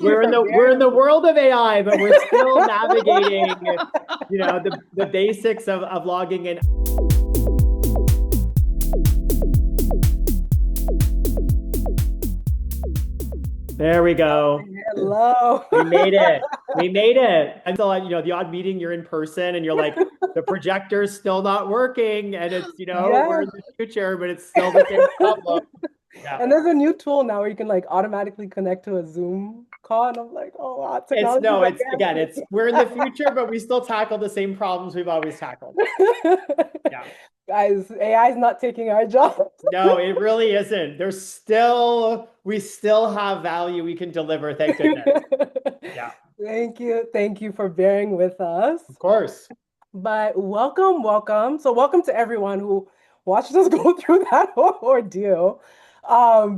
We're in the world of AI, but we're still navigating, the basics of logging in. There we go. Hello. We made it. We made it. And so, the odd meeting you're in person and you're like, the projector's still not working, and it's, we're in the future, but it's still the same problem. Yeah. And there's a new tool now where you can like automatically connect to a Zoom call, and I'm like, oh wow, technology. We're in the future, but we still tackle the same problems we've always tackled. Yeah. Guys, AI is not taking our job. No, it really isn't. We still have value we can deliver, thank goodness. Yeah. Thank you for bearing with us. Of course. But welcome. So welcome to everyone who watched us go through that whole ordeal.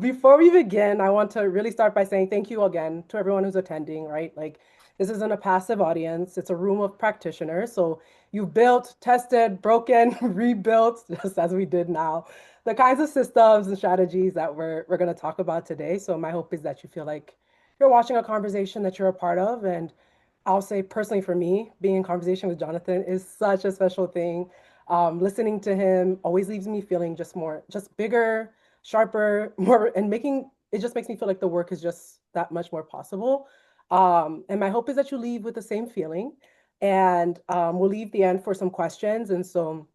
Before we begin, I want to really start by saying thank you again to everyone who's attending, right? Like, this isn't a passive audience, it's a room of practitioners. So you've built, tested, broken, rebuilt, just as we did now, the kinds of systems and strategies that we're going to talk about today. So my hope is that you feel like you're watching a conversation that you're a part of. And I'll say personally for me, being in conversation with Jonathan is such a special thing. Listening to him always leaves me feeling just bigger, sharper, more, and it just makes me feel like the work is just that much more possible. And my hope is that you leave with the same feeling, and we'll leave the end for some questions. And so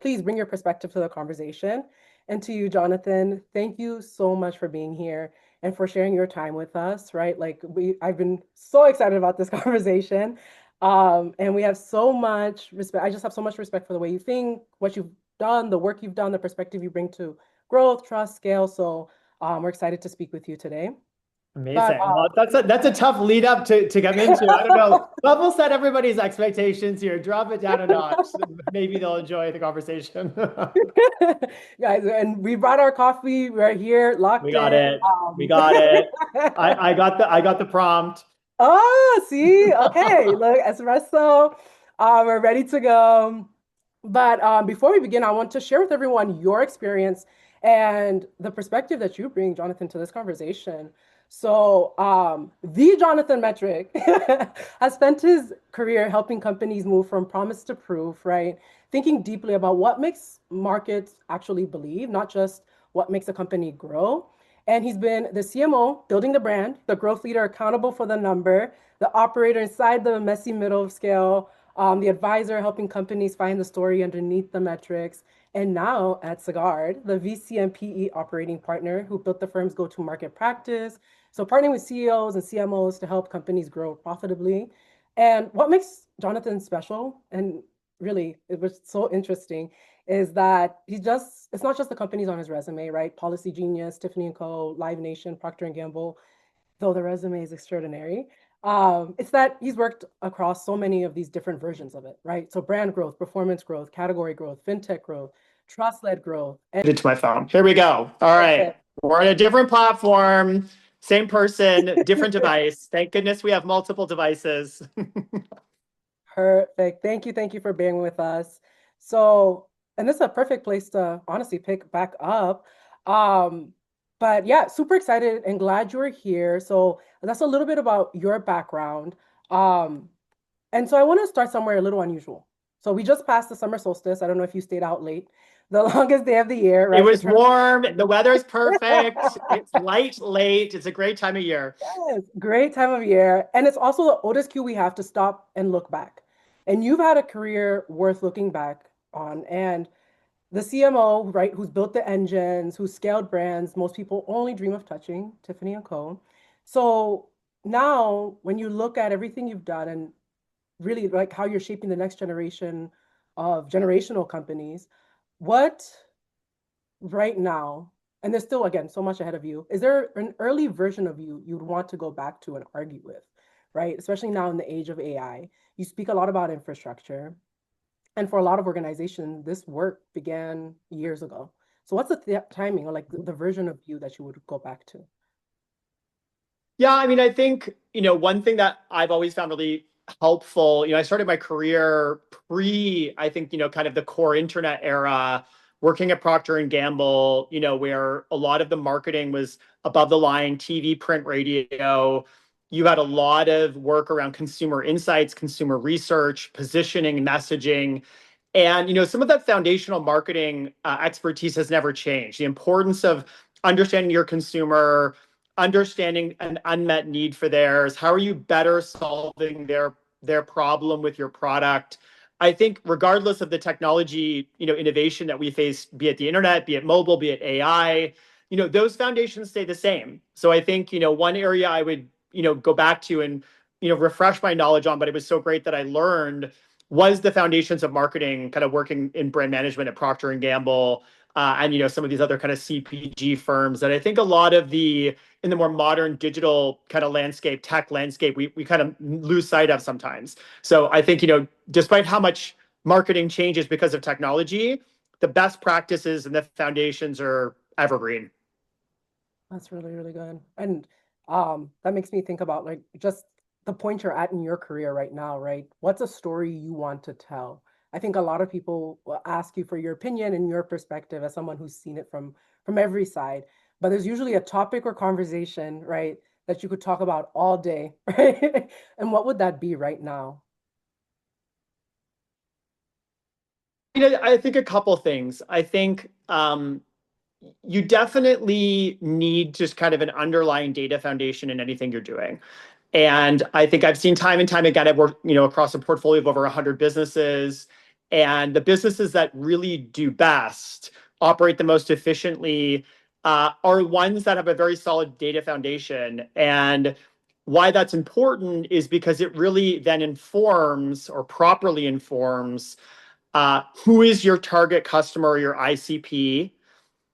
please bring your perspective to the conversation. And to you, Jonathan, thank you so much for being here and for sharing your time with us, right? Like I've been so excited about this conversation. And we have so much respect. I just have so much respect for the way you think, what you've done, the work you've done, the perspective you bring to growth, trust, scale. So we're excited to speak with you today. Amazing. Well, that's a tough lead up to get into. I don't know. Level set everybody's expectations here. Drop it down a notch. Maybe they'll enjoy the conversation. Guys, and we brought our coffee. We're here, locked in. We got it. We got it. I got the prompt. Oh, see? Okay. Look, espresso. We're ready to go. But before we begin, I want to share with everyone your experience and the perspective that you bring, Jonathan, to this conversation. So the Jonathan Metrick has spent his career helping companies move from promise to proof, right? Thinking deeply about what makes markets actually believe, not just what makes a company grow. And he's been the CMO, building the brand, the growth leader accountable for the number, the operator inside the messy middle of scale, the advisor helping companies find the story underneath the metrics. And now at Sagard, the VC and PE operating partner who built the firm's go-to-market practice. So partnering with CEOs and CMOs to help companies grow profitably. And what makes Jonathan special, and really it was so interesting, is that it's not just the companies on his resume, right? Policygenius, Tiffany Co, Live Nation, Procter & Gamble, though the resume is extraordinary. It's that he's worked across so many of these different versions of it, right? So brand growth, performance growth, category growth, fintech growth, trust-led growth. It's my phone. Here we go. All right. Okay. We're on a different platform, same person, different device. Thank goodness we have multiple devices. Perfect. Thank you for being with us. So, and this is a perfect place to honestly pick back up. But yeah, super excited and glad you're here. So that's a little bit about your background. And so I want to start somewhere a little unusual. So we just passed the summer solstice. I don't know if you stayed out late. The longest day of the year, right? It was warm. The weather's perfect. It's light late. It's a great time of year. Yes, great time of year. And it's also the oldest cue we have to stop and look back. And you've had a career worth looking back on. And the CMO, right, who's built the engines, who's scaled brands most people only dream of touching, Tiffany Co. So now when you look at everything you've done and really like how you're shaping the next generation of generational companies, what right now, and there's still, again, so much ahead of you, is there an early version of you you'd want to go back to and argue with, right? Especially now in the age of AI. You speak a lot about infrastructure. And for a lot of organizations, this work began years ago. So what's the timing or like the version of you that you would go back to? Yeah, I mean, I think, one thing that I've always found really helpful, I started my career I think, kind of the core internet era, working at Procter & Gamble, where a lot of the marketing was above the line, TV, print, radio. You had a lot of work around consumer insights, consumer research, positioning, messaging. And some of that foundational marketing expertise has never changed. The importance of understanding your consumer, understanding an unmet need for theirs. How are you better solving their problem with your product? I think regardless of the technology, innovation that we face, be it the internet, be it mobile, be it AI, those foundations stay the same. So I think, one area I would, go back to and, refresh my knowledge on, but it was so great that I learned was the foundations of marketing, kind of working in brand management at Procter and Gamble, and some of these other kind of CPG firms that I think a lot of in the more modern digital kind of landscape, tech landscape, we kind of lose sight of sometimes. So I think despite how much marketing changes because of technology, the best practices and the foundations are evergreen. That's really, really good. And that makes me think about like just the point you're at in your career right now, right? What's a story you want to tell? I think a lot of people will ask you for your opinion and your perspective as someone who's seen it from every side. But there's usually a topic or conversation, right, that you could talk about all day, right? And what would that be right now? I think a couple things. I think you definitely need just kind of an underlying data foundation in anything you're doing. And I think I've seen time and time again, I've worked, across a portfolio of over 100 businesses, and the businesses that really do best, operate the most efficiently, are ones that have a very solid data foundation. And why that's important is because it really then informs or properly informs who is your target customer or your ICP,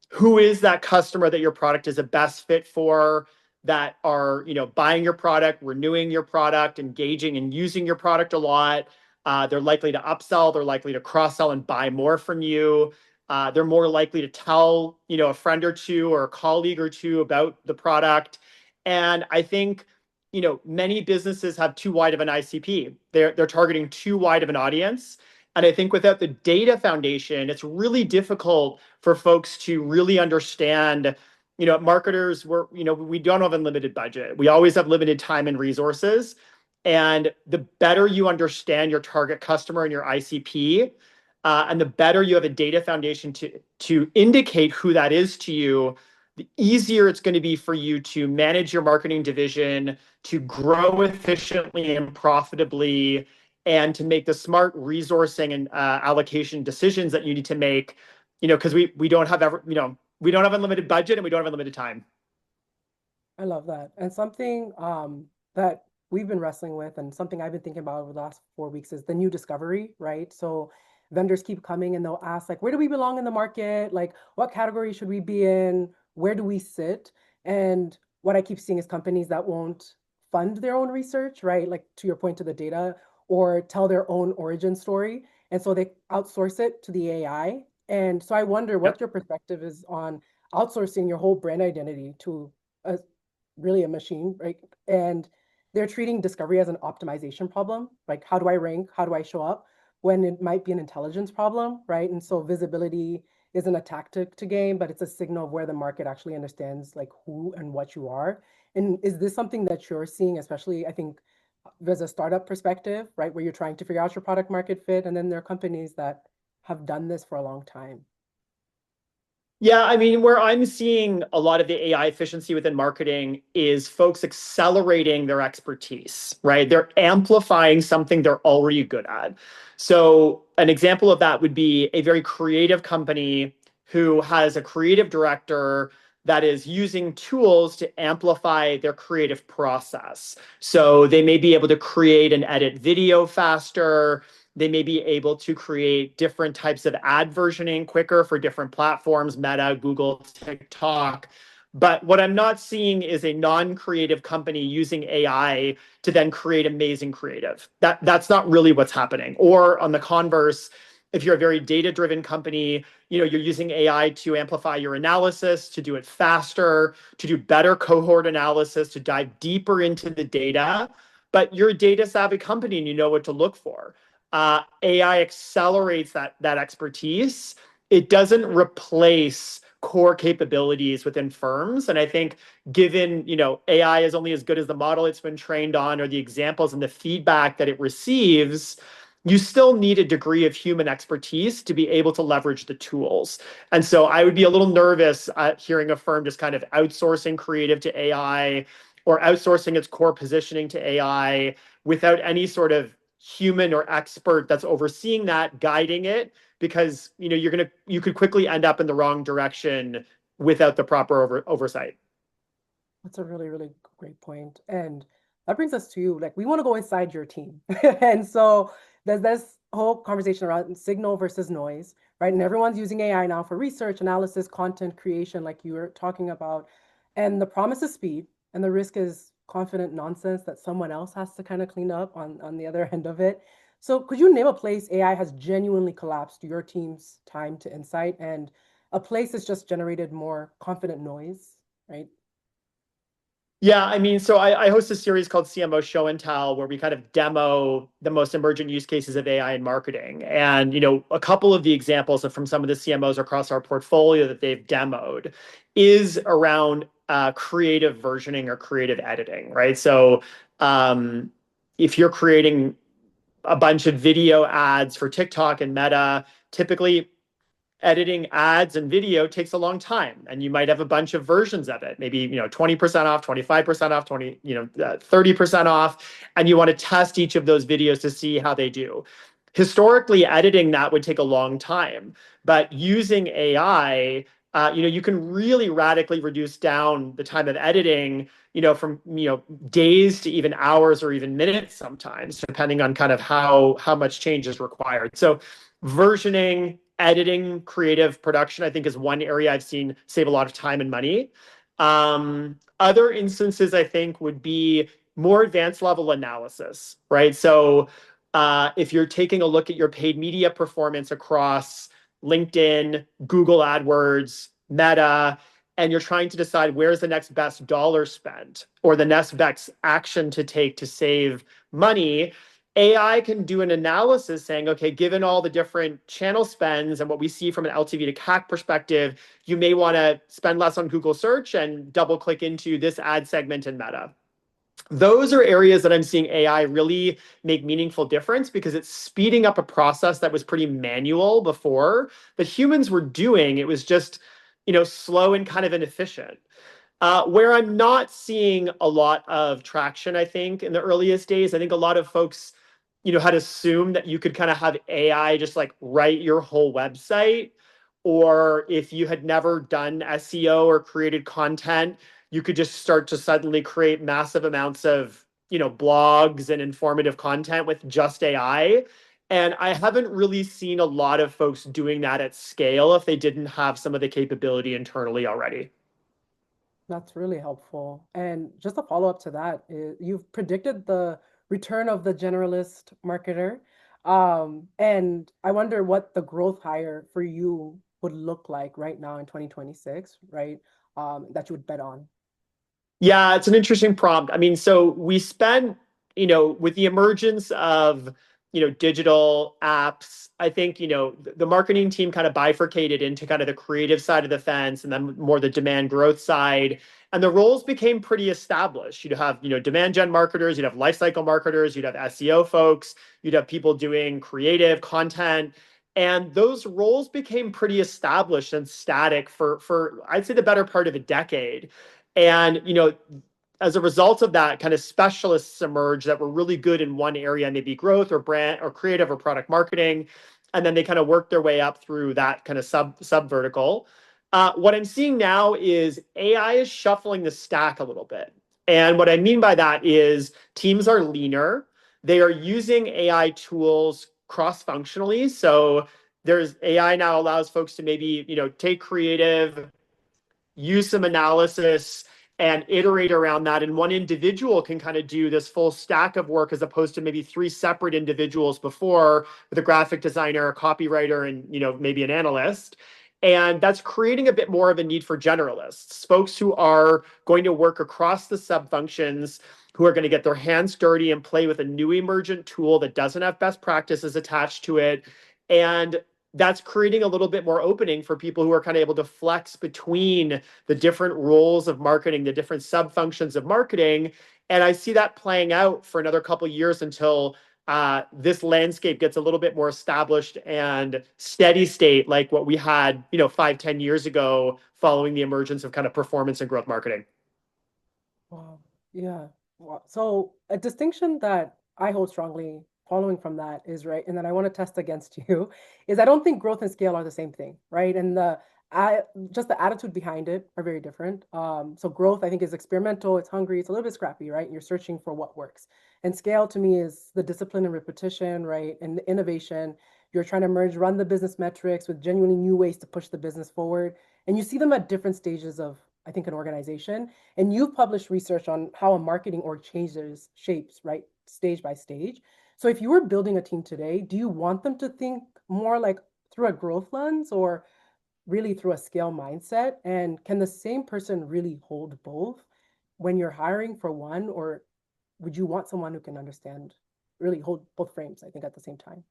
who is that customer that your product is a best fit for, that are buying your product, renewing your product, engaging and using your product a lot. They're likely to upsell, they're likely to cross-sell and buy more from you. They're more likely to tell a friend or two or a colleague or two about the product. And I think many businesses have too wide of an ICP. They're targeting too wide of an audience. And I think without the data foundation, it's really difficult for folks to really understand. Marketers, we don't have unlimited budget. We always have limited time and resources. And the better you understand your target customer and your ICP, and the better you have a data foundation to indicate who that is to you, the easier it's going to be for you to manage your marketing division, to grow efficiently and profitably, and to make the smart resourcing and allocation decisions that you need to make. Because we don't have we don't have unlimited budget and we don't have unlimited time. I love that. And something that we've been wrestling with and something I've been thinking about over the last 4 weeks is the new discovery, right? So vendors keep coming and they'll ask, like, where do we belong in the market? Like, what category should we be in? Where do we sit? And what I keep seeing is companies that won't fund their own research, right? Like, to your point, to the data, or tell their own origin story. And so they outsource it to the AI. And so I wonder what Yep. your perspective is on outsourcing your whole brand identity to a really a machine, right? And they're treating discovery as an optimization problem. Like, how do I rank? How do I show up? When it might be an intelligence problem, right? And so visibility isn't a tactic to game, but it's a signal of where the market actually understands like who and what you are. And is this something that you're seeing, especially, I think, there's a startup perspective, right? Where you're trying to figure out your product market fit. And then there are companies that have done this for a long time. Yeah, I mean, where I'm seeing a lot of the AI efficiency within marketing is folks accelerating their expertise, right? They're amplifying something they're already good at. So, an example of that would be a very creative company who has a creative director that is using tools to amplify their creative process. So, they may be able to create and edit video faster. They may be able to create different types of ad versioning quicker for different platforms, Meta, Google, TikTok. But what I'm not seeing is a non-creative company using AI to then create amazing creative. That's not really what's happening. Or on the converse, if you're a very data-driven company, you're using AI to amplify your analysis, to do it faster, to do better cohort analysis, to dive deeper into the data. But you're a data-savvy company and you know what to look for. AI accelerates that expertise. It doesn't replace core capabilities within firms. And I think given, AI is only as good as the model it's been trained on or the examples and the feedback that it receives, you still need a degree of human expertise to be able to leverage the tools. And so I would be a little nervous at hearing a firm just kind of outsourcing creative to AI or outsourcing its core positioning to AI without any sort of human or expert that's overseeing that, guiding it, because you could quickly end up in the wrong direction without the proper oversight. That's a really, really great point. And that brings us to like we want to go inside your team. And so there's this whole conversation around signal versus noise, right? And everyone's using AI now for research, analysis, content creation, like you were talking about. And the promise is speed, and the risk is confident nonsense that someone else has to kind of clean up on the other end of it. So could you name a place AI has genuinely collapsed your team's time to insight and a place that's just generated more confident noise, right? Yeah, I mean, so I host a series called CMO Show and Tell, where we kind of demo the most emergent use cases of AI in marketing. And, a couple of the examples from some of the CMOs across our portfolio that they've demoed is around creative versioning or creative editing, right? So if you're creating a bunch of video ads for TikTok and Meta, typically editing ads and video takes a long time, and you might have a bunch of versions of it, maybe 20% off, 25% off, 30% off, and you want to test each of those videos to see how they do. Historically, editing that would take a long time, but using AI, you can really radically reduce down the time of editing, from days to even hours or even minutes sometimes, depending on kind of how much change is required. So versioning, editing, creative production, I think is one area I've seen save a lot of time and money. Other instances, I think, would be more advanced level analysis, right? So if you're taking a look at your paid media performance across LinkedIn, Google AdWords, Meta, and you're trying to decide where's the next best dollar spent or the next best action to take to save money, AI can do an analysis saying, okay, given all the different channel spends and what we see from an LTV to CAC perspective, you may want to spend less on Google search and double click into this ad segment in Meta. Those are areas that I'm seeing AI really make meaningful difference because it's speeding up a process that was pretty manual before that humans were doing. It was just, slow and kind of inefficient. Where I'm not seeing a lot of traction, I think, in the earliest days, I think a lot of folks, had assumed that you could kind of have AI just like write your whole website. Or if you had never done SEO or created content, you could just start to suddenly create massive amounts of, blogs and informative content with just AI. And I haven't really seen a lot of folks doing that at scale if they didn't have some of the capability internally already. That's really helpful. And just a follow-up to that, you've predicted the return of the generalist marketer. And I wonder what the growth hire for you would look like right now in 2026, right? That you would bet on. Yeah, it's an interesting prompt. I mean, so we spent, with the emergence of, digital apps, I think, the marketing team kind of bifurcated into kind of the creative side of the fence and then more the demand growth side. And the roles became pretty established. You'd have, demand gen marketers, you'd have lifecycle marketers, you'd have SEO folks, you'd have people doing creative content. And those roles became pretty established and static for I'd say the better part of a decade. And, as a result of that, kind of specialists emerge that were really good in one area, maybe growth or brand or creative or product marketing. And then they kind of work their way up through that kind of sub vertical. What I'm seeing now is AI is shuffling the stack a little bit. And what I mean by that is teams are leaner. They are using AI tools cross-functionally. So there's AI now allows folks to maybe, take creative, use some analysis and iterate around that. And one individual can kind of do this full stack of work as opposed to maybe three separate individuals before with a graphic designer, a copywriter, and maybe an analyst. And that's creating a bit more of a need for generalists, folks who are going to work across the sub functions, who are going to get their hands dirty and play with a new emergent tool that doesn't have best practices attached to it. And that's creating a little bit more opening for people who are kind of able to flex between the different roles of marketing, the different sub functions of marketing. And I see that playing out for another couple of years until this landscape gets a little bit more established and steady state, like what we had, 5, 10 years ago, following the emergence of kind of performance and growth marketing. Wow. Yeah. Wow. So a distinction that I hold strongly following from that is right, and then I want to test against you, is I don't think growth and scale are the same thing, right? And I just the attitude behind it are very different. So growth, I think, is experimental, it's hungry, it's a little bit scrappy, right? You're searching for what works. And scale to me is the discipline and repetition, right? And the innovation. You're trying to merge, run the business metrics with genuinely new ways to push the business forward. And you see them at different stages of, I think, an organization. And you've published research on how a marketing org changes shapes, right? Stage by stage. So if you were building a team today, do you want them to think more like through a growth lens or really through a scale mindset? And can the same person really hold both when you're hiring for one, or would you want someone who can understand, really hold both frames, I think, at the same time?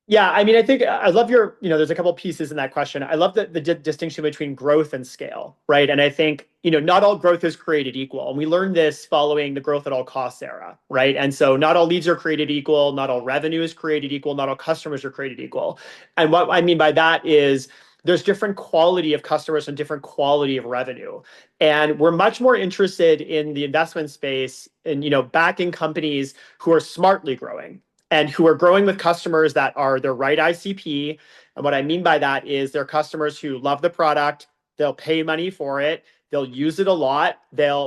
Yeah, I mean, I think I love there's a couple pieces in that question. I love the distinction between growth and scale, right? And I think, not all growth is created equal. And we learned this following the growth at all costs era, right? And so not all leads are created equal, not all revenue is created equal, not all customers are created equal. And what I mean by that is there's different quality of customers and different quality of revenue. And we're much more interested in the investment space and, backing companies who are smartly growing and who are growing with customers that are the right ICP. And what I mean by that is they're customers who love the product, they'll pay money for it, they'll use it a lot,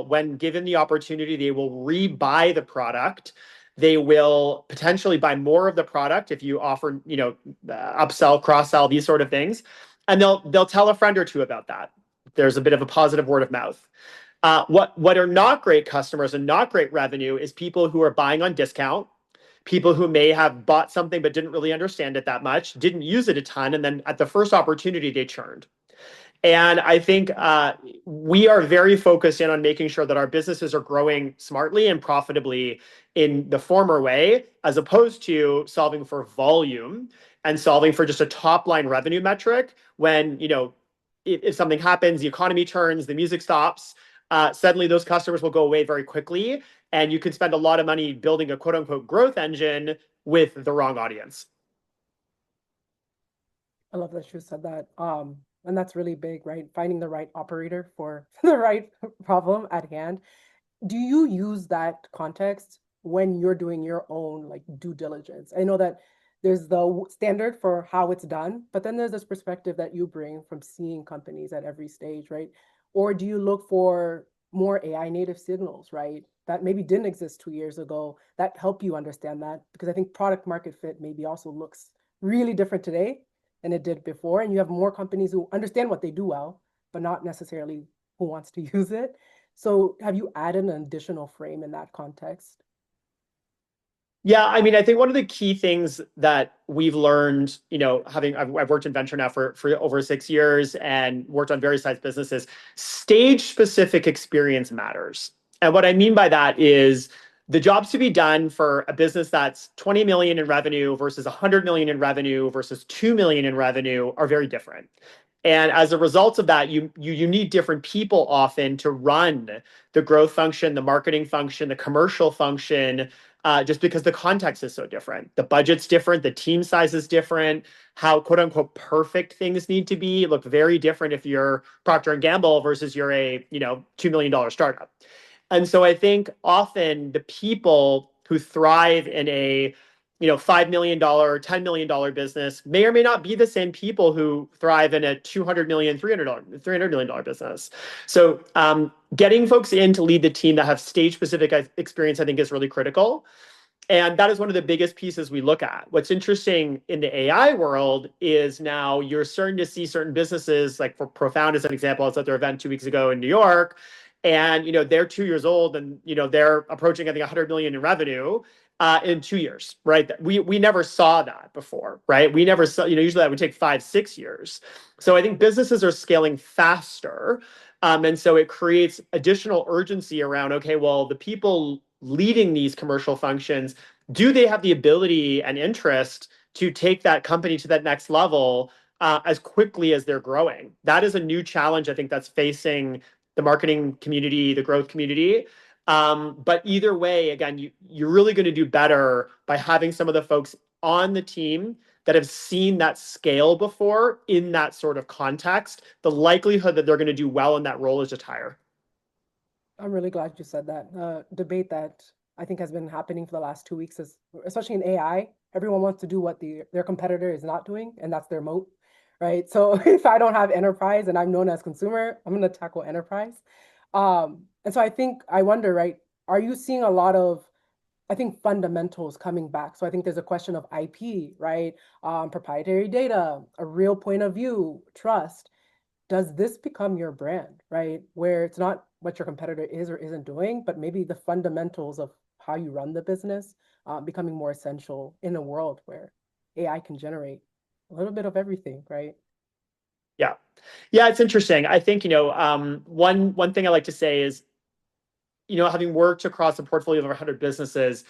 when given the opportunity, they will rebuy the product. They will potentially buy more of the product if you offer, upsell, cross-sell, these sort of things. And they'll tell a friend or two about that. There's a bit of a positive word of mouth. What are not great customers and not great revenue is people who are buying on discount, people who may have bought something but didn't really understand it that much, didn't use it a ton, and then at the first opportunity, they churned. And I think we are very focused in on making sure that our businesses are growing smartly and profitably in the former way, as opposed to solving for volume and solving for just a top line revenue metric when, if something happens, the economy turns, the music stops, suddenly those customers will go away very quickly. And you can spend a lot of money building a quote unquote growth engine with the wrong audience. I love that you said that. And that's really big, right? Finding the right operator for the right problem at hand. Do you use that context when you're doing your own like due diligence? I know that there's the standard for how it's done, but then there's this perspective that you bring from seeing companies at every stage, right? Or do you look for more AI native signals, right? That maybe didn't exist 2 years ago that help you understand that? Because I think product market fit maybe also looks really different today than it did before. And you have more companies who understand what they do well, but not necessarily who wants to use it. So have you added an additional frame in that context? Yeah, I mean, I think one of the key things that we've learned, I've worked in venture now for over 6 years and worked on various size businesses, stage specific experience matters. And what I mean by that is the jobs to be done for a business that's 20 million in revenue versus 100 million in revenue versus 2 million in revenue are very different. And as a result of that, you need different people often to run the growth function, the marketing function, the commercial function, just because the context is so different. The budget's different, the team size is different, how quote unquote perfect things need to be look very different if you're Procter and Gamble versus you're a $2 million startup. And so I think often the people who thrive in a $5 million, $10 million business may or may not be the same people who thrive in a 200 million, $300 million business. So getting folks in to lead the team that have stage specific experience, I think is really critical. And that is one of the biggest pieces we look at. What's interesting in the AI world is now you're starting to see certain businesses, like for Profound as an example, I was at their event 2 weeks ago in New York, and they're 2 years old, and they're approaching, I think, 100 million in revenue in 2 years, right? We never saw that before, right? We never saw, usually that would take 5, 6 years. So I think businesses are scaling faster. And so it creates additional urgency around, okay, well, the people leading these commercial functions, do they have the ability and interest to take that company to that next level as quickly as they're growing. That is a new challenge, I think, that's facing the marketing community, the growth community. But either way, again, you're really going to do better by having some of the folks on the team that have seen that scale before in that sort of context. The likelihood that they're going to do well in that role is just higher. I'm really glad you said that. Debate that I think has been happening for the last 2 weeks is, especially in AI, everyone wants to do what their competitor is not doing, and that's their moat, right? So if I don't have enterprise and I'm known as consumer, I'm going to tackle enterprise. And so I wonder, right? Are you seeing a lot of, I think, fundamentals coming back? So I think there's a question of IP, right? Proprietary data, a real point of view, trust. Does this become your brand, right? Where it's not what your competitor is or isn't doing, but maybe the fundamentals of how you run the business becoming more essential in a world where AI can generate a little bit of everything, right? Yeah. Yeah, it's interesting. I think, one thing I like to say is, having worked across a portfolio of over 100 businesses,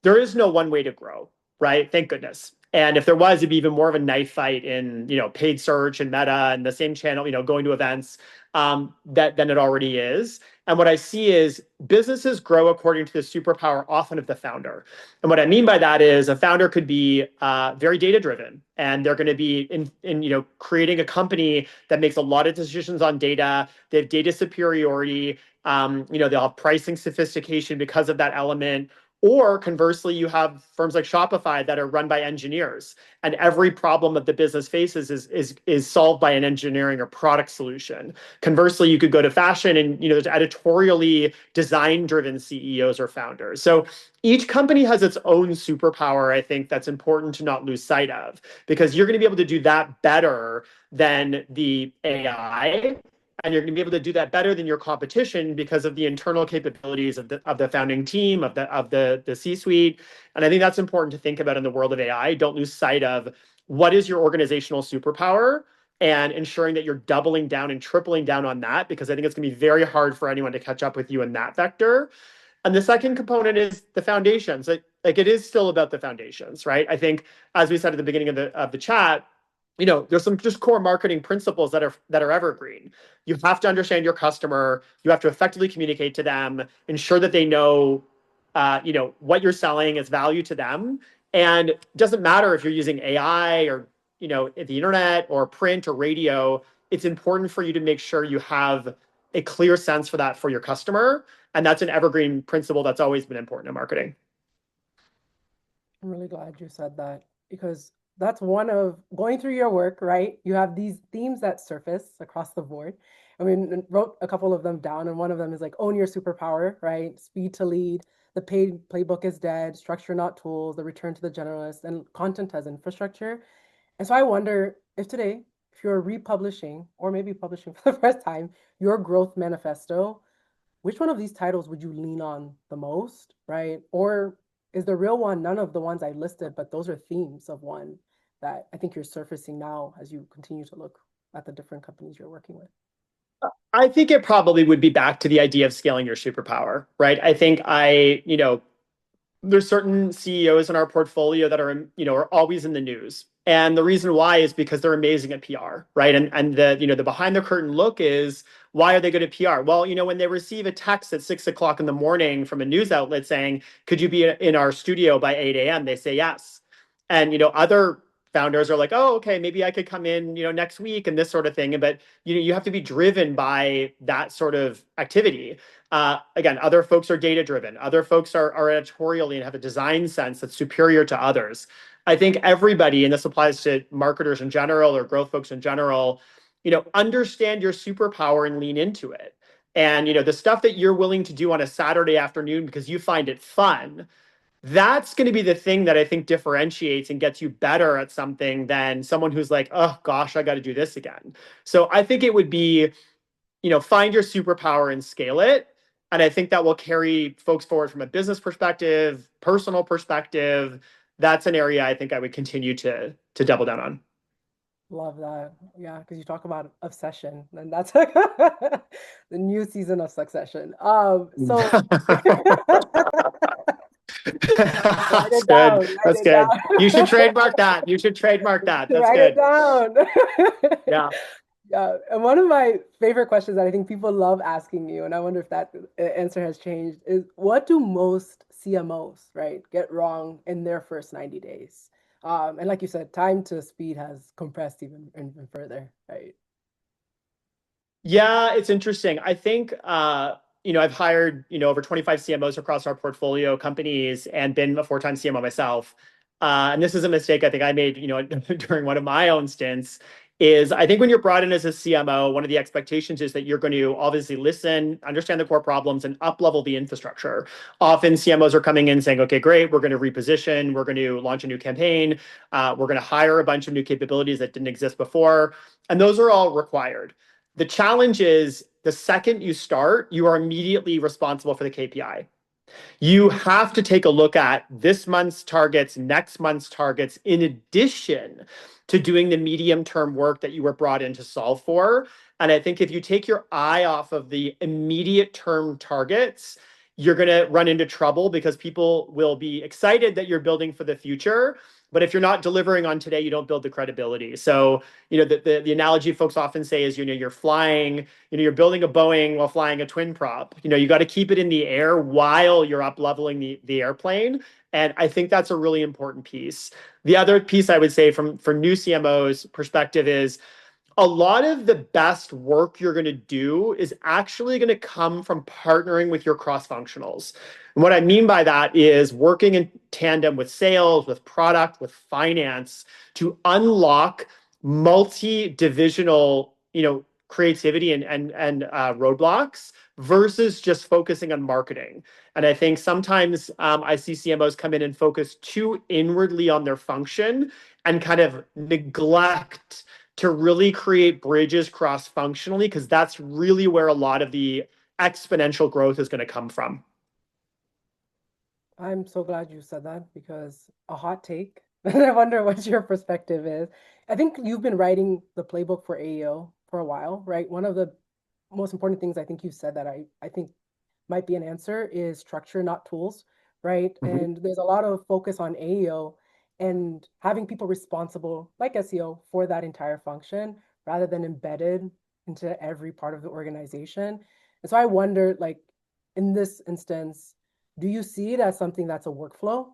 there is no one way to grow, right? Thank goodness. And if there was, it'd be even more of a knife fight in, paid search and Meta and the same channel, going to events than it already is. And what I see is businesses grow according to the superpower often of the founder. And what I mean by that is a founder could be very data driven, and they're going to be in creating a company that makes a lot of decisions on data. They have data superiority. They'll have pricing sophistication because of that element. Or conversely, you have firms like Shopify that are run by engineers, and every problem that the business faces is solved by an engineering or product solution. Conversely, you could go to fashion, and there's editorially design-driven CEOs or founders. So each company has its own superpower, I think, that's important to not lose sight of, because you're going to be able to do that better than the AI. And you're going to be able to do that better than your competition because of the internal capabilities of the founding team, of the C-suite. And I think that's important to think about in the world of AI. Don't lose sight of what is your organizational superpower and ensuring that you're doubling down and tripling down on that, because I think it's going to be very hard for anyone to catch up with you in that vector. And the second component is the foundations. Like it is still about the foundations, right? I think, as we said at the beginning of the chat, there's some just core marketing principles that are evergreen. You have to understand your customer. You have to effectively communicate to them, ensure that they know, what you're selling is value to them. And it doesn't matter if you're using AI or, the internet or print or radio. It's important for you to make sure you have a clear sense for that for your customer. And that's an evergreen principle that's always been important in marketing. I'm really glad you said that, because that's one of going through your work, right? You have these themes that surface across the board. I mean, wrote a couple of them down, and one of them is like own your superpower, right? Speed to lead, the paid playbook is dead, structure not tools, the return to the generalist, and content as infrastructure. And so I wonder if today, if you're republishing or maybe publishing for the first time your growth manifesto, which one of these titles would you lean on the most, right? Or is the real one none of the ones I listed, but those are themes of one that I think you're surfacing now as you continue to look at the different companies you're working with? I think it probably would be back to the idea of scaling your superpower, right? I think there's certain CEOs in our portfolio that are always in the news. And the reason why is because they're amazing at PR, right? And the behind the curtain look is, why are they good at PR? Well, when they receive a text at 6 o'clock in the morning from a news outlet saying, could you be in our studio by 8 a.m.? They say yes. And other founders are like, oh, okay, maybe I could come in, next week and this sort of thing. But you have to be driven by that sort of activity. Again, other folks are data driven. Other folks are editorially and have a design sense that's superior to others. I think everybody, and this applies to marketers in general or growth folks in general, understand your superpower and lean into it. And the stuff that you're willing to do on a Saturday afternoon because you find it fun, that's going to be the thing that I think differentiates and gets you better at something than someone who's like, oh gosh, I got to do this again. So I think it would be, find your superpower and scale it. And I think that will carry folks forward from a business perspective, personal perspective. That's an area I think I would continue to double down on. Love that. Yeah, because you talk about obsession, and that's like the new season of Succession. So Write That's it good. down. Write That's it down. good. You should trademark that. You should trademark that. That's Write it good. down. Yeah. Yeah, and one of my favorite questions that I think people love asking you, and I wonder if that answer has changed, is what do most CMOs, right, get wrong in their first 90 days? And like you said, time to speed has compressed even further, right? Yeah, it's interesting. I think I've hired, over 25 CMOs across our portfolio companies and been a four-time CMO myself. And this is a mistake I think I made, during one of my own stints, is I think when you're brought in as a CMO, one of the expectations is that you're going to obviously listen, understand the core problems, and up-level the infrastructure. Often CMOs are coming in saying, okay, great, we're going to reposition, we're going to launch a new campaign, we're going to hire a bunch of new capabilities that didn't exist before. And those are all required. The challenge is the second you start, you are immediately responsible for the KPI. You have to take a look at this month's targets, next month's targets, in addition to doing the medium term work that you were brought in to solve for. And I think if you take your eye off of the immediate term targets, you're going to run into trouble because people will be excited that you're building for the future. But if you're not delivering on today, you don't build the credibility. So, the analogy folks often say is, you're flying, you're building a Boeing while flying a twin prop. You got to keep it in the air while you're up leveling the airplane. And I think that's a really important piece. The other piece I would say for new CMOs perspective is a lot of the best work you're going to do is actually going to come from partnering with your cross-functionals. And what I mean by that is working in tandem with sales, with product, with finance to unlock multi-divisional, creativity and roadblocks versus just focusing on marketing. And I think sometimes I see CMOs come in and focus too inwardly on their function and kind of neglect to really create bridges cross-functionally, because that's really where a lot of the exponential growth is going to come from. I'm so glad you said that because a hot take, and I wonder what your perspective is. I think you've been writing the playbook for AEO for a while, right? One of the most important things I think you said that I think might be an answer is structure, not tools, right? Mhm. And there's a lot of focus on AEO and having people responsible, like SEO, for that entire function rather than embedded into every part of the organization. And so I wonder, like, in this instance, do you see it as something that's a workflow?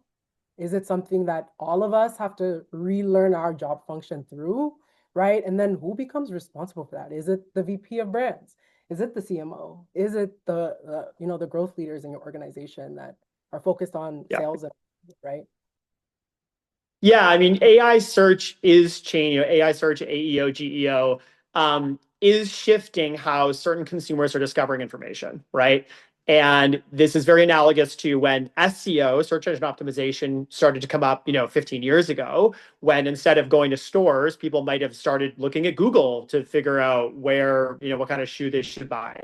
Is it something that all of us have to relearn our job function through, right? And then who becomes responsible for that? Is it the VP of brands? Is it the CMO? Is it the growth leaders in your organization that are focused on Yeah. sales, right? Yeah, I mean, AI search is changing. AI search, AEO, GEO, is shifting how certain consumers are discovering information, right? And this is very analogous to when SEO, search engine optimization, started to come up, 15 years ago, when instead of going to stores, people might have started looking at Google to figure out where, what kind of shoe they should buy.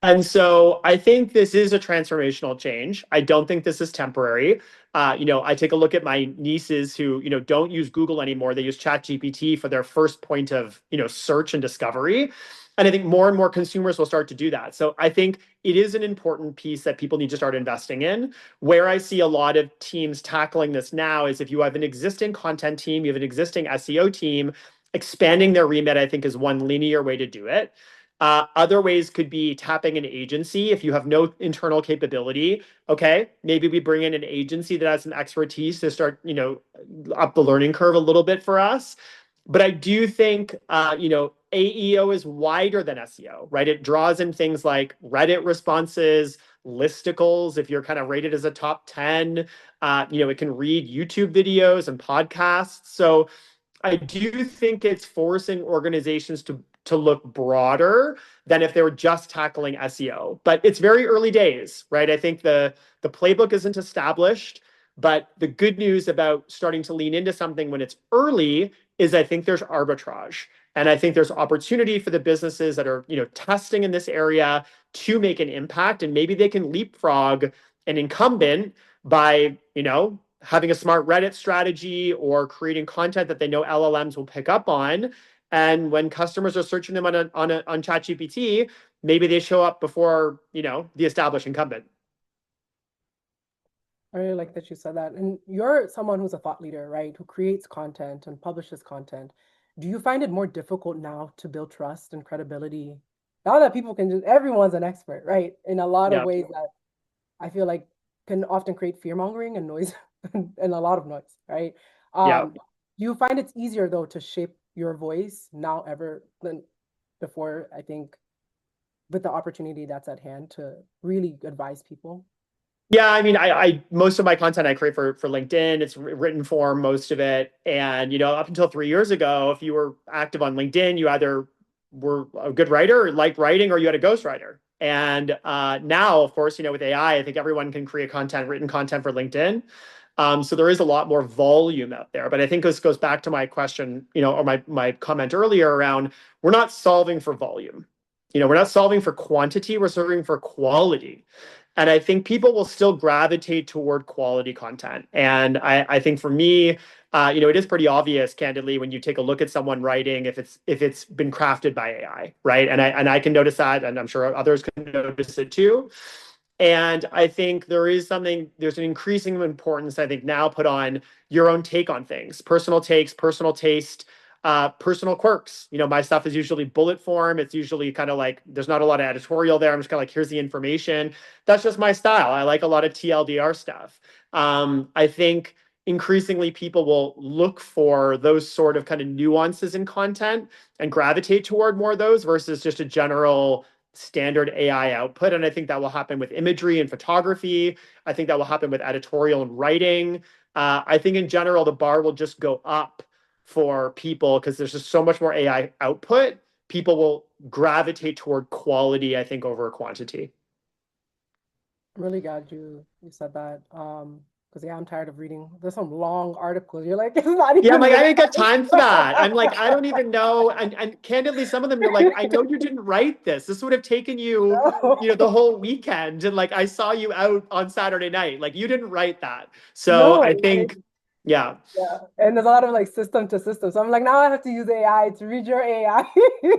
And so I think this is a transformational change. I don't think this is temporary. I take a look at my nieces who, don't use Google anymore. They use ChatGPT for their first point of, search and discovery. And I think more and more consumers will start to do that. So I think it is an important piece that people need to start investing in. Where I see a lot of teams tackling this now is if you have an existing content team, you have an existing SEO team, expanding their remit, I think, is one linear way to do it. Other ways could be tapping an agency if you have no internal capability. Okay, maybe we bring in an agency that has some expertise to start, up the learning curve a little bit for us. But I do think, AEO is wider than SEO, right? It draws in things like Reddit responses, listicles. If you're kind of rated as a top 10, it can read YouTube videos and podcasts. So I do think it's forcing organizations to look broader than if they were just tackling SEO. But it's very early days, right? I think the playbook isn't established, but the good news about starting to lean into something when it's early is I think there's arbitrage. And I think there's opportunity for the businesses that are, testing in this area to make an impact. And maybe they can leapfrog an incumbent by, having a smart Reddit strategy or creating content that they know LLMs will pick up on. And when customers are searching them on ChatGPT, maybe they show up before, the established incumbent. I really like that you said that. And you're someone who's a thought leader, right? Who creates content and publishes content. Do you find it more difficult now to build trust and credibility? Now that people can just, everyone's an expert, right? In a lot of Yeah. ways that I feel like can often create fear mongering and noise and a lot of noise, right? Yeah. Do you find it's easier though to shape your voice now ever than before, I think, with the opportunity that's at hand to really advise people? Yeah, I mean, I most of my content I create for LinkedIn. It's written form, most of it. And up until 3 years ago, if you were active on LinkedIn, you either were a good writer or liked writing, or you had a ghostwriter. And now, of course, with AI, I think everyone can create content, written content for LinkedIn. So there is a lot more volume out there. But I think this goes back to my question, or my comment earlier around we're not solving for volume. We're not solving for quantity, we're solving for quality. And I think people will still gravitate toward quality content. And I think for me, it is pretty obvious, candidly, when you take a look at someone writing, if it's been crafted by AI, right? And I can notice that, and I'm sure others can notice it too. And I think there's an increasing importance, I think, now put on your own take on things, personal takes, personal taste, personal quirks. My stuff is usually bullet form. It's usually kind of like there's not a lot of editorial there. I'm just kind of like, here's the information. That's just my style. I like a lot of TLDR stuff. I think increasingly people will look for those sort of kind of nuances in content and gravitate toward more of those versus just a general standard AI output. And I think that will happen with imagery and photography. I think that will happen with editorial and writing. I think in general, the bar will just go up for people because there's just so much more AI output. People will gravitate toward quality, I think, over quantity. I'm really glad you said that. Because yeah, I'm tired of reading. There's some long articles. You're like, it's not Yeah, I'm even like, I making ain't got time for that. I'm like, I don't sense. even know. And candidly, some of them you're like, I know you didn't write this. This would have taken you, the No, whole weekend. And like, I saw you out on Saturday night. Like, you didn't write that. So no, I think, yeah. yeah. And there's a lot of like system to system. So I'm like, now I have to use AI to read your AI.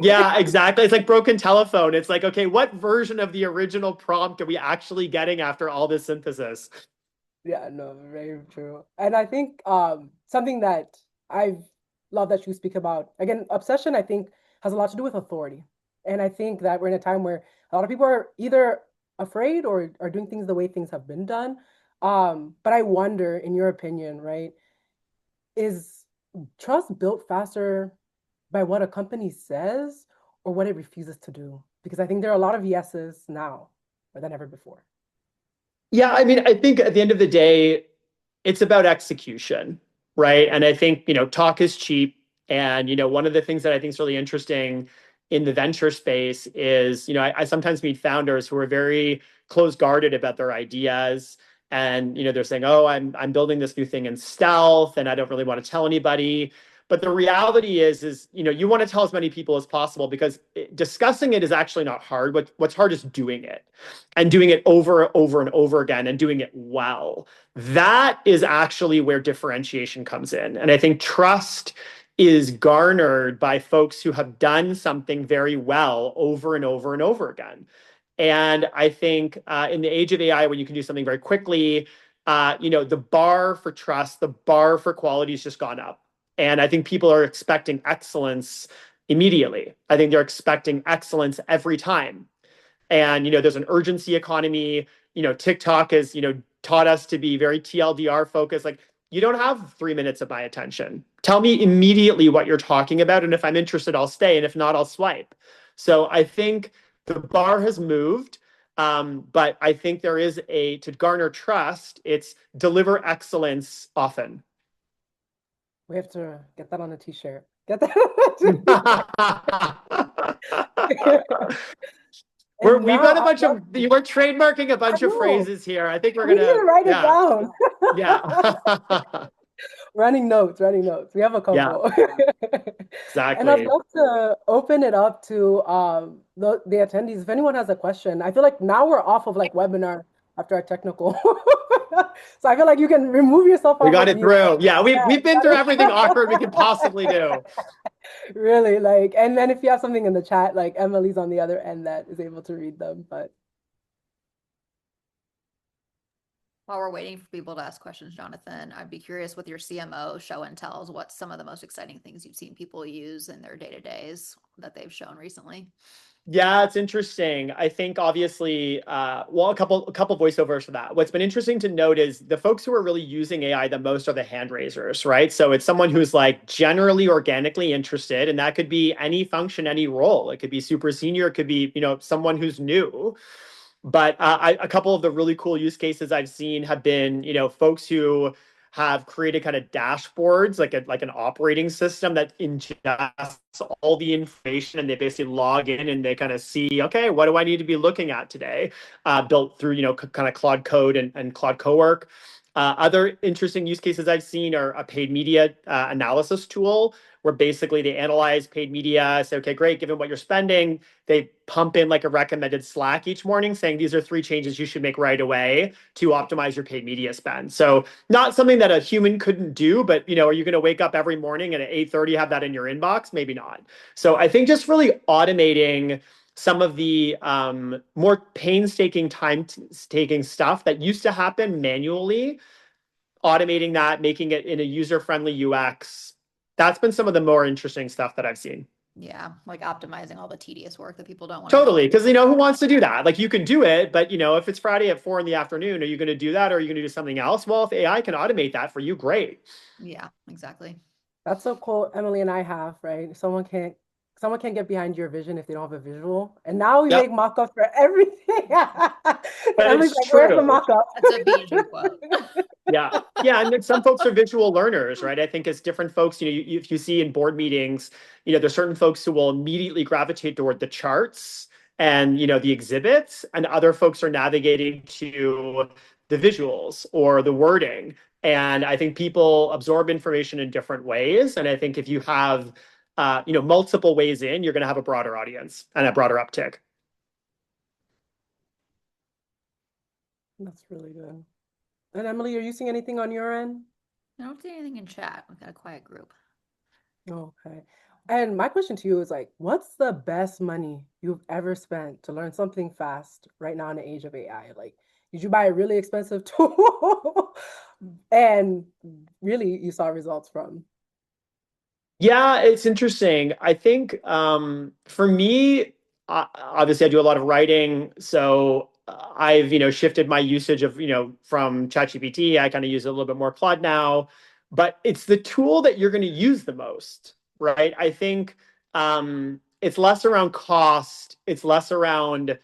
Yeah, exactly. It's like broken telephone. It's like, okay, what version of the original prompt are we actually getting after all this synthesis? Yeah, no, very true. And I think something that I've loved that you speak about, again, obsession, I think, has a lot to do with authority. And I think that we're in a time where a lot of people are either afraid or are doing things the way things have been done. But I wonder, in your opinion, right, is trust built faster by what a company says or what it refuses to do? Because I think there are a lot of yeses now more than ever before. Yeah, I mean, I think at the end of the day, it's about execution, right? And I think, talk is cheap. And, one of the things that I think is really interesting in the venture space is, I sometimes meet founders who are very close guarded about their ideas. And, they're saying, oh, I'm building this new thing in stealth and I don't really want to tell anybody. But the reality is, you want to tell as many people as possible because discussing it is actually not hard. What's hard is doing it and doing it over and over again and doing it well. That is actually where differentiation comes in. And I think trust is garnered by folks who have done something very well over and over and over again. And I think in the age of AI, when you can do something very quickly, the bar for trust, the bar for quality has just gone up. And I think people are expecting excellence immediately. I think they're expecting excellence every time. And there's an urgency economy. TikTok has taught us to be very TLDR focused. Like, you don't have 3 minutes of my attention. Tell me immediately what you're talking about, and if I'm interested, I'll stay, and if not, I'll swipe. So I think the bar has moved. But I think there is to garner trust, it's deliver excellence often. We have to get that on a t-shirt. Get that on a t-shirt. And We've yeah, got a I bunch love of, we're trademarking a I bunch of know. phrases here. I think we're We need gonna, to write it yeah, down. yeah. Running notes, running notes. We have a Yeah, couple. And I'd exactly. love to open it up to the attendees. If anyone has a question, I feel like now we're off of like webinar after our technical. So I feel like you can remove yourself We off got of it mute. through. Yeah, we've been through everything awkward we could Yeah. possibly do. Really, like, and then if you have something in the chat, like Emily's on the other end that is able to read them. But While we're waiting for people to ask questions, Jonathan, I'd be curious with your CMO show and tells, what's some of the most exciting things you've seen people use in their day-to-days that they've shown recently? Yeah, it's interesting. I think obviously, well, a couple voiceovers for that. What's been interesting to note is the folks who are really using AI the most are the hand raisers, right? So it's someone who's like generally organically interested, and that could be any function, any role. It could be super senior, it could be, someone who's new. But a couple of the really cool use cases I've seen have been, folks who have created kind of dashboards, like an operating system that ingests all the information, and they basically log in and they kind of see, okay, what do I need to be looking at today? Built through, kind of Claude Code and Claude Cowork. Other interesting use cases I've seen are a paid media analysis tool where basically they analyze paid media, say, okay, great, given what you're spending, they pump in like a recommended Slack each morning saying these are 3 changes you should make right away to optimize your paid media spend. So not something that a human couldn't do, but are you going to wake up every morning and at 8:30 have that in your inbox? Maybe not. So I think just really automating some of the more painstaking, time-taking stuff that used to happen manually, automating that, making it in a user-friendly UX. That's been some of the more interesting stuff that I've seen. Yeah, like optimizing all the tedious work that people don't want to do. Totally, because who wants to do that? Like you can do it, but if it's Friday at 4 in the afternoon, are you going to do that or are you going to do something else? Well, if AI can automate that for you, great. Yeah, exactly. That's so cool. Emily and I have, right? Someone can't get behind your vision if they don't have a visual. And now we Yep, make mock-ups for everything. but Emily's it's like, where's the true. mock-up? That's a Bijou quote. Yeah. Yeah. And then some folks are visual learners, right? I think as different folks, if you see in board meetings, there's certain folks who will immediately gravitate toward the charts and, the exhibits, and other folks are navigating to the visuals or the wording. And I think people absorb information in different ways. And I think if you have, multiple ways in, you're going to have a broader audience and a broader uptick. That's really good. And Emily, are you seeing anything on your end? I don't see anything in chat. We've got a quiet group. Okay. And my question to you is like, what's the best money you've ever spent to learn something fast right now in the age of AI? Like, did you buy a really expensive tool and really you saw results from? Yeah, it's interesting. I think for me, obviously, I do a lot of writing, so I've shifted my usage of from ChatGPT. I kind of use it a little bit more Claude now, but it's the tool that you're going to use the most, right? I think it's less around cost, it's less around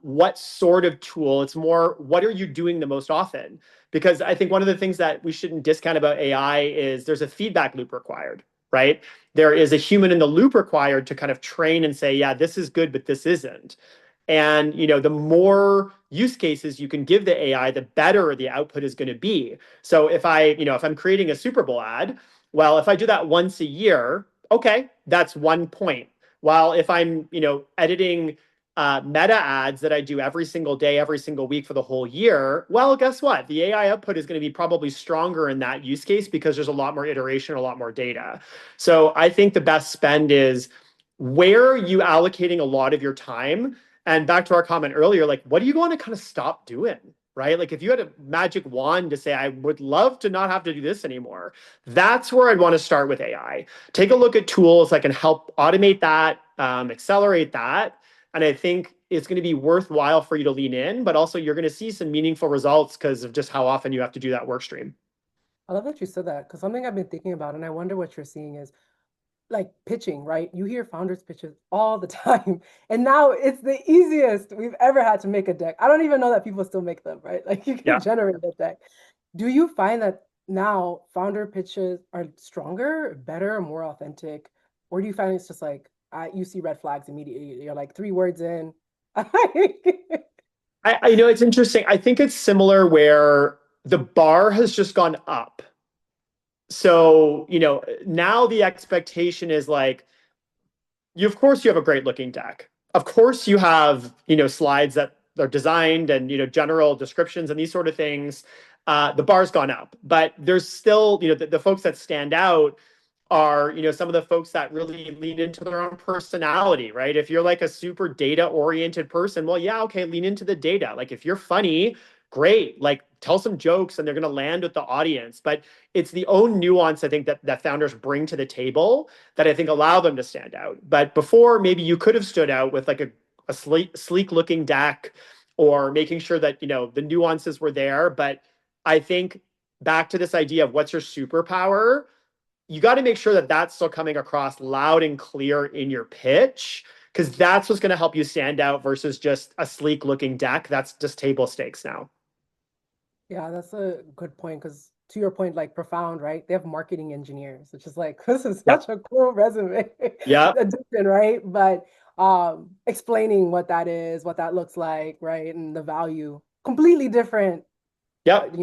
what sort of tool. It's more what are you doing the most often? Because I think one of the things that we shouldn't discount about AI is there's a feedback loop required, right? There is a human in the loop required to kind of train and say, yeah, this is good, but this isn't. And the more use cases you can give the AI, the better the output is going to be. So if I'm creating a Super Bowl ad, well, if I do that once a year, okay, that's 1 point. While if I'm editing meta ads that I do every single day, every single week for the whole year, well, guess what? The AI output is going to be probably stronger in that use case because there's a lot more iteration, a lot more data. So I think the best spend is where are you allocating a lot of your time? And back to our comment earlier, like, what are you going to kind of stop doing? Right? Like, if you had a magic wand to say, I would love to not have to do this anymore, that's where I'd want to start with AI. Take a look at tools that can help automate that, accelerate that. And I think it's going to be worthwhile for you to lean in, but also you're going to see some meaningful results because of just how often you have to do that work stream. I love that you said that because something I've been thinking about, and I wonder what you're seeing is like pitching, right? You hear founders pitches all the time. And now it's the easiest we've ever had to make a deck. I don't even know that people still make them, right? Like you can Yeah. generate a deck. Do you find that now founder pitches are stronger, better, more authentic? Or do you find it's just like you see red flags immediately? You're like 3 words in. It's interesting. I think it's similar where the bar has just gone up. So, now the expectation is like, of course you have a great looking deck. Of course you have, slides that are designed and, general descriptions and these sort of things. The bar's gone up, but there's still, the folks that stand out are, some of the folks that really lean into their own personality, right? If you're like a super data oriented person, well, yeah, okay, lean into the data. Like if you're funny, great. Like tell some jokes and they're going to land with the audience. But it's the own nuance, I think, that founders bring to the table that I think allow them to stand out. But before, maybe you could have stood out with like a sleek looking deck or making sure that, the nuances were there. But I think back to this idea of what's your superpower, you got to make sure that that's still coming across loud and clear in your pitch, because that's what's going to help you stand out versus just a sleek looking deck. That's just table stakes now. Yeah, that's a good point because to your point, like Profound, right? They have marketing engineers, which is like this is Yeah. such a cool resume Yeah. addition, right? But explaining what that is, what that looks like, right? And the value, completely different, Yep.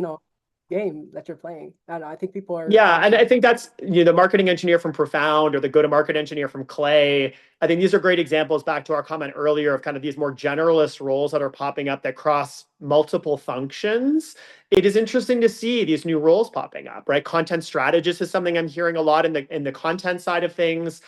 game that you're playing. I don't know, I think people are Yeah, and watching. I think that's the marketing engineer from Profound or the go-to-market engineer from Clay. I think these are great examples back to our comment earlier of kind of these more generalist roles that are popping up that cross multiple functions. It is interesting to see these new roles popping up, right? Content strategist is something I'm hearing a lot in the content side of things,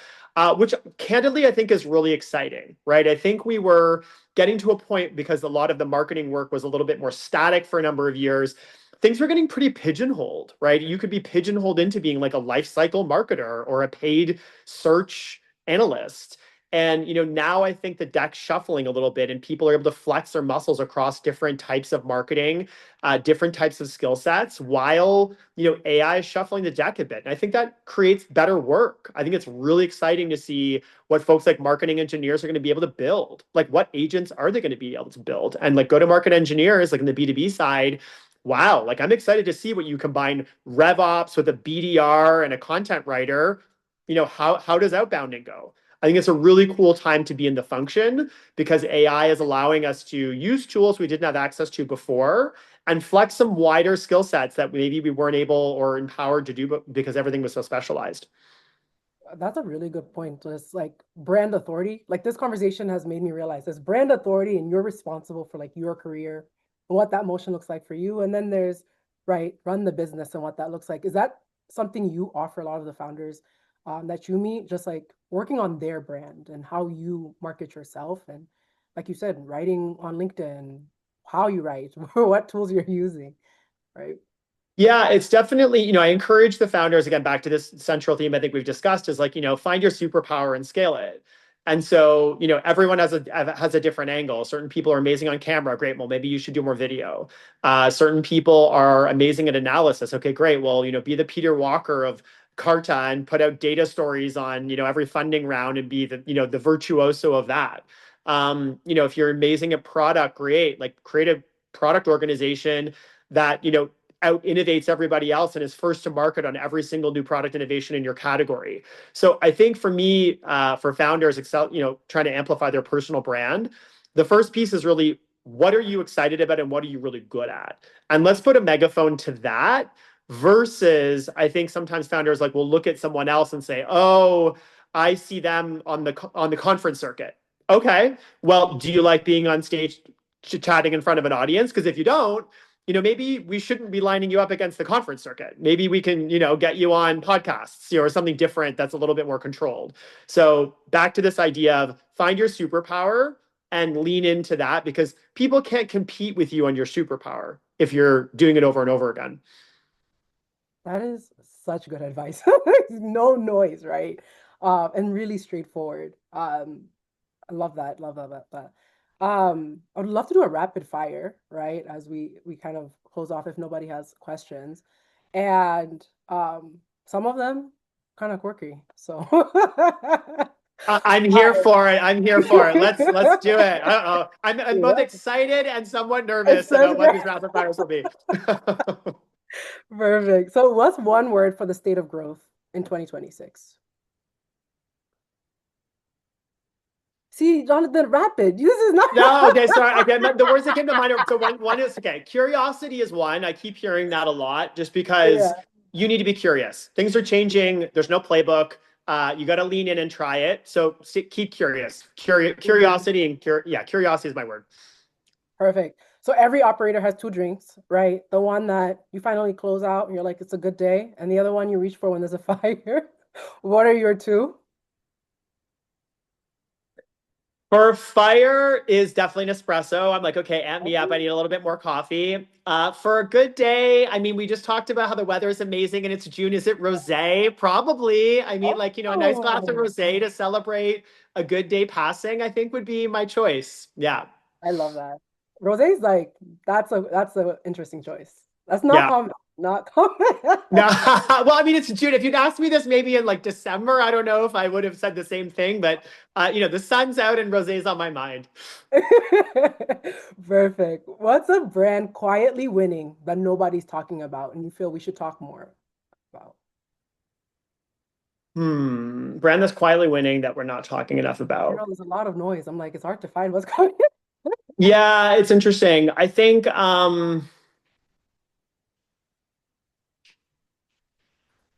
which candidly I think is really exciting, right? I think we were getting to a point because a lot of the marketing work was a little bit more static for a number of years. Things were getting pretty pigeonholed, right? You could be pigeonholed into being like a life cycle marketer or a paid search analyst. And now I think the deck's shuffling a little bit and people are able to flex their muscles across different types of marketing, different types of skill sets while, AI is shuffling the deck a bit. And I think that creates better work. I think it's really exciting to see what folks like marketing engineers are going to be able to build. Like what agents are they going to be able to build? And like go-to-market engineers, like in the B2B side, wow, like I'm excited to see what you combine RevOps with a BDR and a content writer. How does outbounding go? I think it's a really cool time to be in the function because AI is allowing us to use tools we didn't have access to before and flex some wider skill sets that maybe we weren't able or empowered to do because everything was so specialized. That's a really good point. So it's like brand authority. Like this conversation has made me realize there's brand authority and you're responsible for like your career and what that motion looks like for you. And then there's right, run the business and what that looks like. Is that something you offer a lot of the founders that you meet, just like working on their brand and how you market yourself? And like you said, writing on LinkedIn, how you write, what tools you're using, right? Yeah, it's definitely, I encourage the founders, again, back to this central theme I think we've discussed is like, find your superpower and scale it. And so, everyone has a different angle. Certain people are amazing on camera. Great. Well, maybe you should do more video. Certain people are amazing at analysis. Okay, great. Well, be the Peter Walker of Carta and put out data stories on, every funding round and be the virtuoso of that. If you're amazing at product, great. Like create a product organization that, out innovates everybody else and is first to market on every single new product innovation in your category. So I think for me, for founders, trying to amplify their personal brand, the first piece is really what are you excited about and what are you really good at? And let's put a megaphone to that versus I think sometimes founders will look at someone else and say, oh, I see them on the conference circuit. Okay, well, do you like being on stage chatting in front of an audience? Because if you don't, maybe we shouldn't be lining you up against the conference circuit. Maybe we can, get you on podcasts, or something different that's a little bit more controlled. So back to this idea of find your superpower and lean into that because people can't compete with you on your superpower if you're doing it over and over again. That is such good advice. No noise, right? And really straightforward. I love that. Love that. I would love to do a rapid fire, right? As we kind of close off if nobody has questions. And some of them kind of quirky. So I'm here for it. I'm here for it. Let's do it. Uh-oh. I'm both yeah. excited and somewhat It's nervous such about what these rapid fires will be. perfect. So what's one word for the state of growth in 2026? See, Jonathan, rapid. This is not No, okay, sorry. Okay, the words that came to mind are so one is okay. Curiosity is one. I keep hearing that a lot, just because yeah. you need to be curious. Things are changing. There's no playbook. You got to lean in and try it. So keep curious. Mhm. Curiosity and curiosity is my word. Perfect. So every operator has two drinks, right? The one that you finally close out and you're like, it's a good day, and the other one you reach for when there's a fire. What are your two? For fire is definitely an espresso. I'm like, okay, amp me up. I Oh, need a little bit more coffee. For a good day, I mean, we just talked about how the weather is amazing and it's June. Is it rosé? Probably. I mean, like, a nice glass of oh, rosé to celebrate a good day passing, I think would be my choice. Yeah. I love that. Rosé's like that's a interesting choice. That's not Yeah. common. Not common. No, well, I mean, it's June. If you'd asked me this maybe in like December, I don't know if I would have said the same thing, but the sun's out and rosé's on my mind. Perfect. What's a brand quietly winning that nobody's talking about and you feel we should talk more about? Brand that's quietly winning that we're not talking enough You about. know, there's a lot of noise. I'm like, it's hard to find what's going Yeah, it's interesting. I think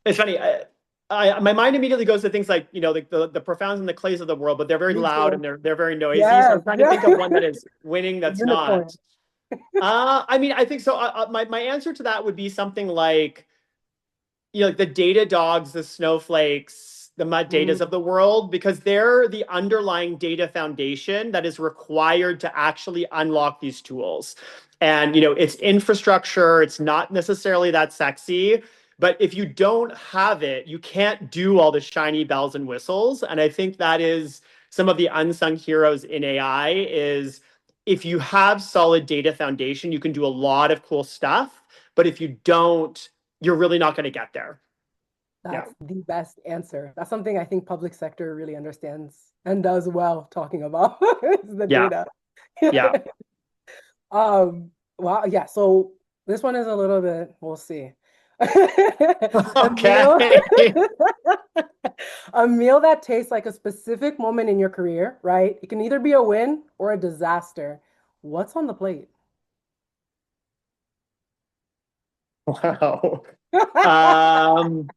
it's funny. My mind immediately goes to things like, the profounds and the clays of the world, but they're very Me loud too. and they're very noisy. So Yes, I'm trying to yes. think of one that is winning that's not. Unicorn. I mean, I think so. My answer to that would be something like, like the data dogs, the snowflakes, the mud datas of Mm, the world, because they're the underlying data foundation that is required to actually unlock these tools. And, it's infrastructure, it's not necessarily that sexy, but if you don't have it, you can't do all the shiny bells and whistles. And I think that is some of the unsung heroes in AI is if you have solid data foundation, you can do a lot of cool stuff. But if you don't, you're really not going to get there. Yeah. that's the best answer. That's something I think public sector really understands and does well talking about is the Yeah. data. Yeah. Wow, yeah, so this one is a little bit, we'll see. A meal, Okay. a meal that tastes like a specific moment in your career, right? It can either be a win or a disaster. What's on the plate? Wow. Um,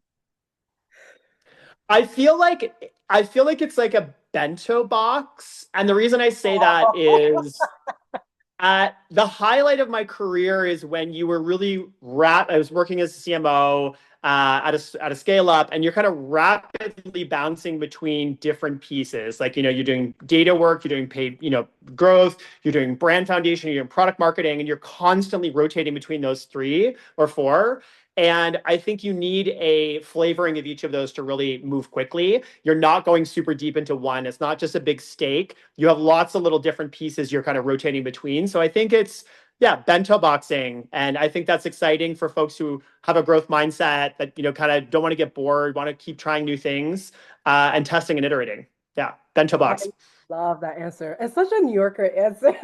I feel like it's like a bento box. And the reason I say that is the highlight of my career is when you were really I was working as a CMO at a scale up, and you're kind of rapidly bouncing between different pieces. Like, you're doing data work, you're doing paid, growth, you're doing brand foundation, you're doing product marketing, and you're constantly rotating between those three or four. And I think you need a flavoring of each of those to really move quickly. You're not going super deep into one. It's not just a big steak. You have lots of little different pieces you're kind of rotating between. So I think it's, yeah, bento boxing. And I think that's exciting for folks who have a growth mindset that, kind of don't want to get bored, want to keep trying new things and testing and iterating. Yeah, bento I box. love that answer. It's such a New Yorker answer.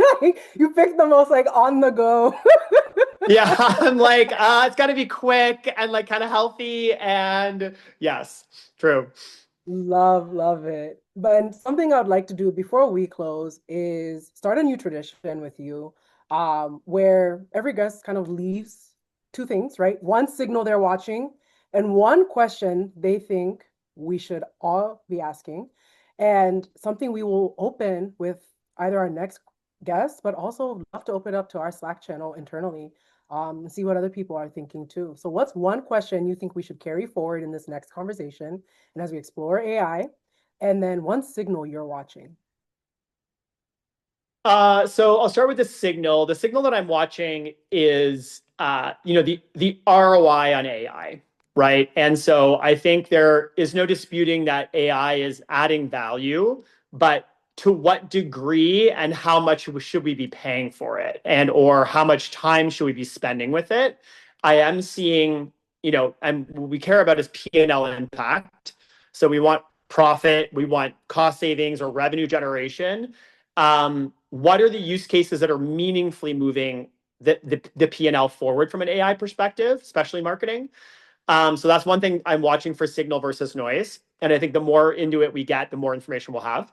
You picked the most like on the go. Yeah, I'm like, it's got to be quick and like kind of healthy. And yes, true. Love it. But something I'd like to do before we close is start a new tradition with you, where every guest kind of leaves two things, right? One signal they're watching, and one question they think we should all be asking, and something we will open with either our next guest, but also love to open up to our Slack channel internally, and see what other people are thinking too. So, what's one question you think we should carry forward in this next conversation? And as we explore AI, and then one signal you're watching. So I'll start with the signal. The signal that I'm watching is, the ROI on AI, right? And so I think there is no disputing that AI is adding value, but to what degree and how much should we be paying for it, and or how much time should we be spending with it? I am seeing, and what we care about is P&L impact. So we want profit, we want cost savings or revenue generation. What are the use cases that are meaningfully moving the P&L forward from an AI perspective, especially marketing? So that's one thing I'm watching for signal versus noise. And I think the more into it we get, the more information we'll have.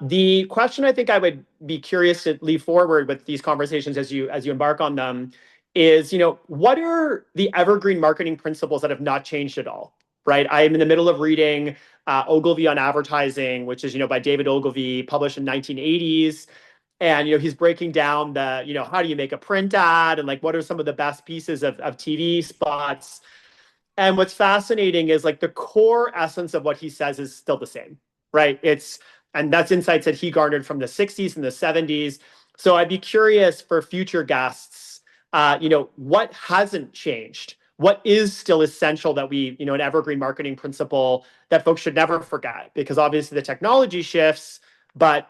The question I think I would be curious to leave forward with these conversations as you embark on them is, what are the evergreen marketing principles that have not changed at all? Right. I'm in the middle of reading Ogilvy on Advertising, which is, by David Ogilvy, published in 1980s. And, he's breaking down how do you make a print ad and like what are some of the best pieces of TV spots. And what's fascinating is like the core essence of what he says is still the same, right? It's And that's insights that he garnered from the 60s and the 70s. So I'd be curious for future guests, what hasn't changed? What is still essential that an evergreen marketing principle that folks should never forget? Because obviously the technology shifts, but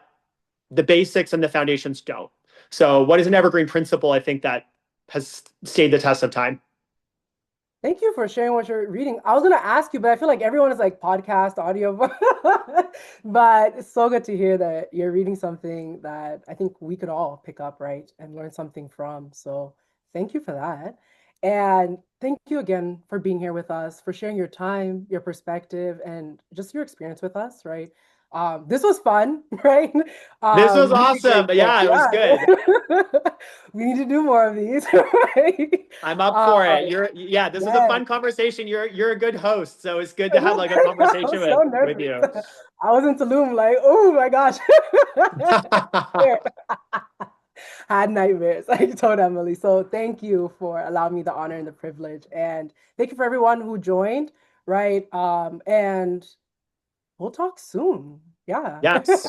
the basics and the foundations don't. So what is an evergreen principle, I think, that has stayed the test of time? Thank you for sharing what you're reading. I was going to ask you, but I feel like everyone is like podcast, audio. But it's so good to hear that you're reading something that I think we could all pick up, right? And learn something from. So thank you for that. And thank you again for being here with us, for sharing your time, your perspective, and just your experience with us, right? This was fun, right? This was Really awesome. grateful. Yeah, it was good. We need to do more of these, right? I'm up for it. This was a Yes. fun conversation. You're a good host, so it's good to have like a I conversation was so with nervous. you. I was in Tulum like, oh my gosh. Had nightmares. I told Emily. So thank you for allowing me the honor and the privilege. And thank you for everyone who joined, right? And we'll talk soon. Yeah. Yes.